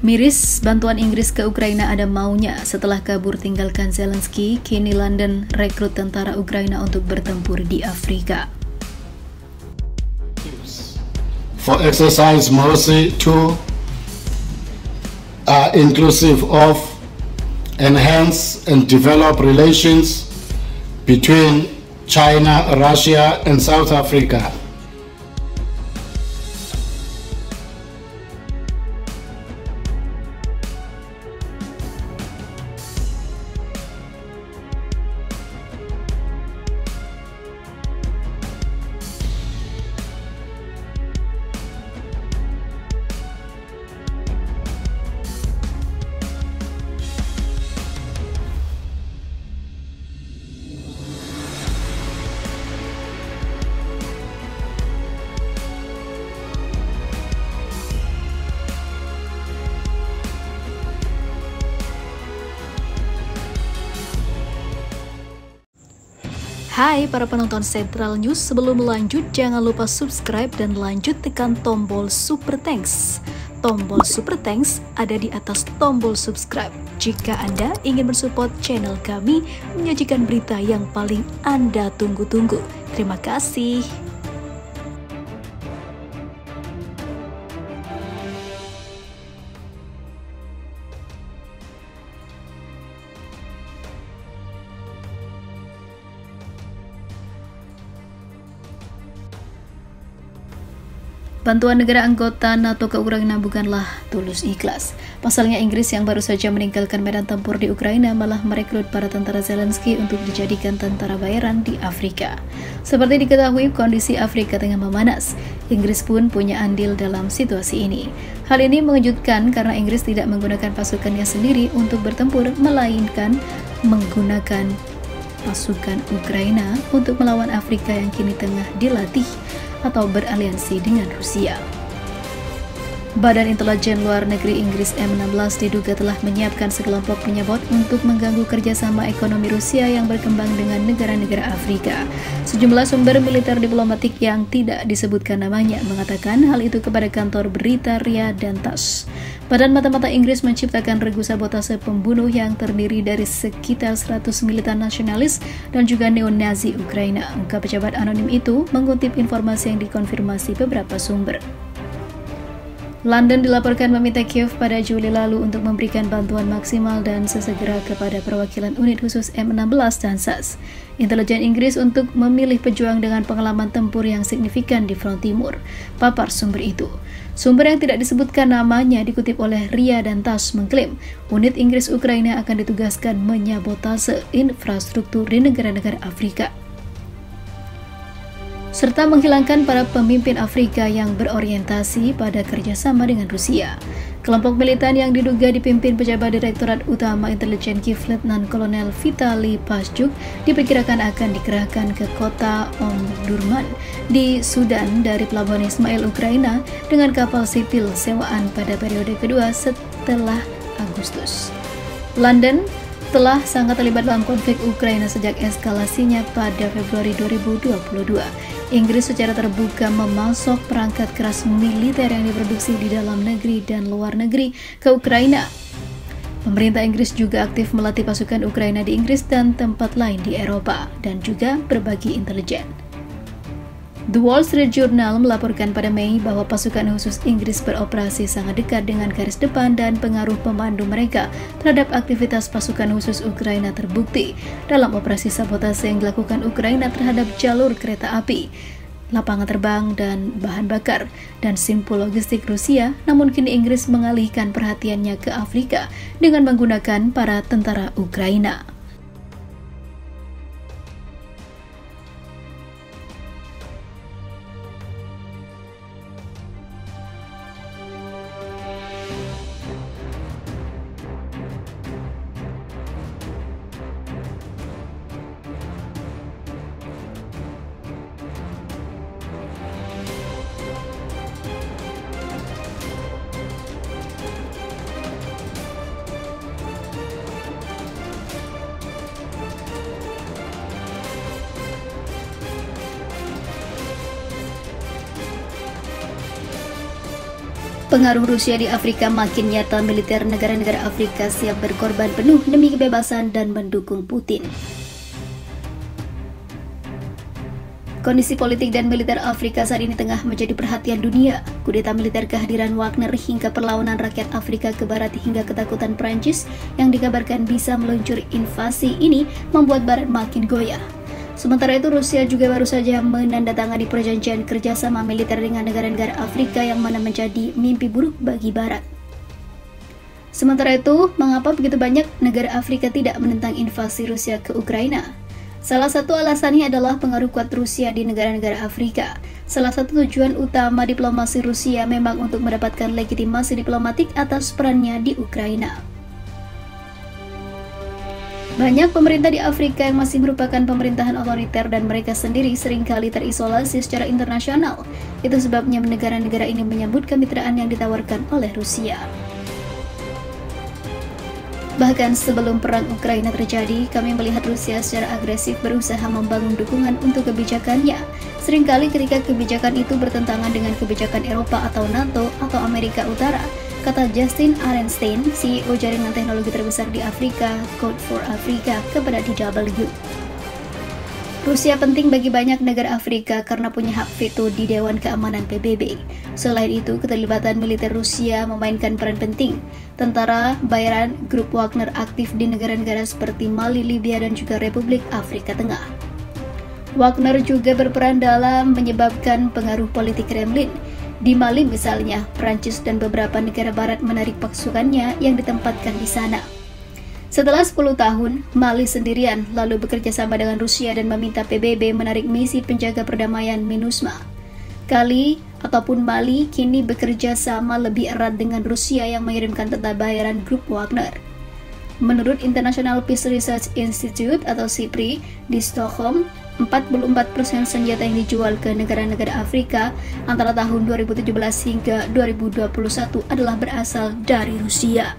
Miris, bantuan Inggris ke Ukraina ada maunya setelah kabur tinggalkan Zelensky. Kini London rekrut tentara Ukraina untuk bertempur di Afrika. For exercise mercy to are inclusive of enhance and develop relations between China, Russia, and South Africa. Hai para penonton Central News, sebelum lanjut jangan lupa subscribe dan lanjut tekan tombol Super Thanks. Tombol Super Thanks ada di atas tombol subscribe. Jika Anda ingin mensupport channel kami menyajikan berita yang paling Anda tunggu-tunggu. Terima kasih. Bantuan negara anggota NATO ke Ukraina bukanlah tulus ikhlas. Pasalnya Inggris yang baru saja meninggalkan medan tempur di Ukraina malah merekrut para tentara Zelensky untuk dijadikan tentara bayaran di Afrika. Seperti diketahui, kondisi Afrika tengah memanas. Inggris pun punya andil dalam situasi ini. Hal ini mengejutkan karena Inggris tidak menggunakan pasukannya sendiri untuk bertempur, melainkan menggunakan pasukan Ukraina untuk melawan Afrika yang kini tengah dilatih atau beraliansi dengan Rusia. Badan Intelijen Luar Negeri Inggris M16 diduga telah menyiapkan sekelompok penyebot untuk mengganggu kerjasama ekonomi Rusia yang berkembang dengan negara-negara Afrika. Sejumlah sumber militer diplomatik yang tidak disebutkan namanya mengatakan hal itu kepada kantor berita RIA dan TASS. Badan Mata-Mata Inggris menciptakan regu sabotase pembunuh yang terdiri dari sekitar 100 militan nasionalis dan juga neo-Nazi Ukraina. Ungkap pejabat anonim itu mengutip informasi yang dikonfirmasi beberapa sumber. London dilaporkan meminta Kiev pada Juli lalu untuk memberikan bantuan maksimal dan sesegera kepada perwakilan unit khusus M16 dan SAS. Intelijen Inggris untuk memilih pejuang dengan pengalaman tempur yang signifikan di front timur, papar sumber itu. Sumber yang tidak disebutkan namanya dikutip oleh RIA dan TASS mengklaim unit Inggris Ukraina akan ditugaskan menyabotase infrastruktur di negara-negara Afrika, serta menghilangkan para pemimpin Afrika yang berorientasi pada kerjasama dengan Rusia. Kelompok militan yang diduga dipimpin pejabat Direktorat Utama Intelijen Kiev Letnan Kolonel Vitali Pashchuk diperkirakan akan dikerahkan ke kota Omdurman di Sudan dari pelabuhan Ismail, Ukraina dengan kapal sipil sewaan pada periode kedua setelah Agustus. London telah sangat terlibat dalam konflik Ukraina sejak eskalasinya pada Februari 2022. Inggris secara terbuka memasok perangkat keras militer yang diproduksi di dalam negeri dan luar negeri ke Ukraina. Pemerintah Inggris juga aktif melatih pasukan Ukraina di Inggris dan tempat lain di Eropa dan juga berbagi intelijen. The Wall Street Journal melaporkan pada Mei bahwa pasukan khusus Inggris beroperasi sangat dekat dengan garis depan dan pengaruh pemandu mereka terhadap aktivitas pasukan khusus Ukraina terbukti dalam operasi sabotase yang dilakukan Ukraina terhadap jalur kereta api, lapangan terbang, dan bahan bakar, dan simpul logistik Rusia. Namun kini Inggris mengalihkan perhatiannya ke Afrika dengan menggunakan para tentara Ukraina. Pengaruh Rusia di Afrika makin nyata. Militer negara-negara Afrika siap berkorban penuh demi kebebasan dan mendukung Putin. Kondisi politik dan militer Afrika saat ini tengah menjadi perhatian dunia. Kudeta militer, kehadiran Wagner hingga perlawanan rakyat Afrika ke barat hingga ketakutan Prancis yang dikabarkan bisa meluncur invasi ini membuat barat makin goyah. Sementara itu, Rusia juga baru saja menandatangani perjanjian kerjasama militer dengan negara-negara Afrika yang mana menjadi mimpi buruk bagi barat. Sementara itu, mengapa begitu banyak negara Afrika tidak menentang invasi Rusia ke Ukraina? Salah satu alasannya adalah pengaruh kuat Rusia di negara-negara Afrika. Salah satu tujuan utama diplomasi Rusia memang untuk mendapatkan legitimasi diplomatik atas perannya di Ukraina. Banyak pemerintah di Afrika yang masih merupakan pemerintahan otoriter dan mereka sendiri seringkali terisolasi secara internasional. Itu sebabnya negara-negara ini menyambut kemitraan yang ditawarkan oleh Rusia. Bahkan sebelum perang Ukraina terjadi, kami melihat Rusia secara agresif berusaha membangun dukungan untuk kebijakannya. Seringkali ketika kebijakan itu bertentangan dengan kebijakan Eropa atau NATO atau Amerika Utara, kata Justin Arenstein, CEO jaringan teknologi terbesar di Afrika, Code for Africa, kepada DW. Rusia penting bagi banyak negara Afrika karena punya hak veto di Dewan Keamanan PBB. Selain itu, keterlibatan militer Rusia memainkan peran penting. Tentara bayaran grup Wagner aktif di negara-negara seperti Mali, Libya, dan juga Republik Afrika Tengah. Wagner juga berperan dalam menyebabkan pengaruh politik Kremlin. Di Mali misalnya, Prancis dan beberapa negara barat menarik pasukannya yang ditempatkan di sana. Setelah 10 tahun, Mali sendirian lalu bekerja sama dengan Rusia dan meminta PBB menarik misi penjaga perdamaian MINUSMA. Mali kini bekerja sama lebih erat dengan Rusia yang mengirimkan tentara bayaran grup Wagner. Menurut International Peace Research Institute atau SIPRI di Stockholm, 44% senjata yang dijual ke negara-negara Afrika antara tahun 2017 hingga 2021 adalah berasal dari Rusia.